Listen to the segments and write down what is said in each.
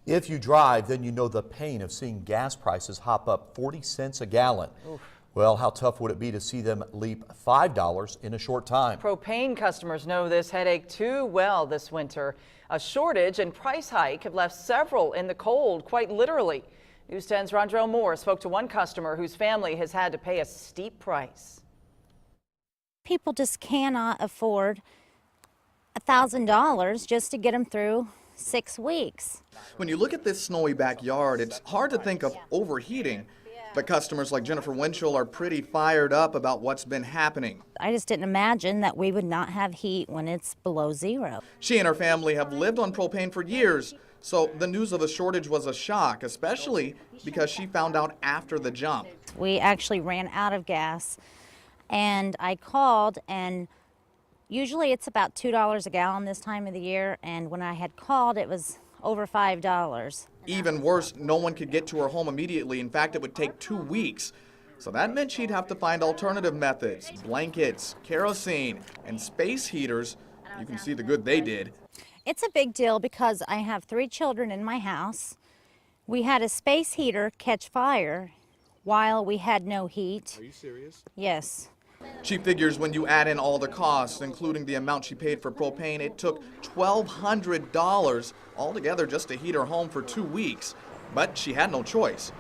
If you drive, then you know the pain of seeing gas prices hop up 40 cents a gallon. Oof. Well, how tough would it be to see them leap $5 in a short time? Propane customers know this headache too well this winter. A shortage and price hike have left several in the cold, quite literally. News 10's Rondrell Moore spoke to one customer whose family has had to pay a steep price. People just cannot afford $1,000 just to get them through 6 weeks. When you look at this snowy backyard, it's hard to think of overheating, but customers like Jennifer Winchell are pretty fired up about what's been happening. I just didn't imagine that we would not have heat when it's below zero. She and her family have lived on propane for years, so the news of a shortage was a shock, especially because she found out after the jump. We actually ran out of gas, and I called, and usually it's about $2 a gallon this time of the year, and when I had called, it was over $5. Even worse, no one could get to her home immediately. In fact, it would take 2 weeks. So that meant she'd have to find alternative methods, blankets, kerosene, and space heaters. You can see the good they did. It's a big deal because I have 3 children in my house. We had a space heater catch fire while we had no heat. Are you serious? Yes. She figures when you add in all the costs, including the amount she paid for propane, it took $1,200 altogether just to heat her home for 2 weeks. But she had no choice.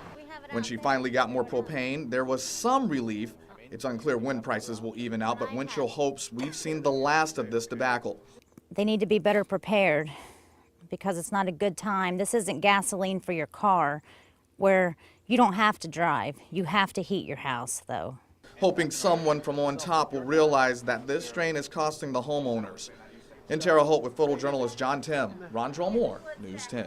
When she finally got more propane, there was some relief. It's unclear when prices will even out, but Winchell hopes we've seen the last of this debacle. They need to be better prepared because it's not a good time. This isn't gasoline for your car where you don't have to drive. You have to heat your house, though. Hoping someone from on top will realize that this strain is costing the homeowners. In Terre Haute with photojournalist John Tim, Rondrell Moore, News 10.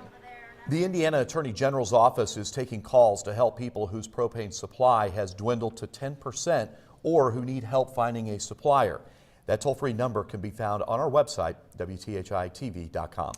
The Indiana Attorney General's office is taking calls to help people whose propane supply has dwindled to 10% or who need help finding a supplier. That toll-free number can be found on our website, WTHI-TV.com.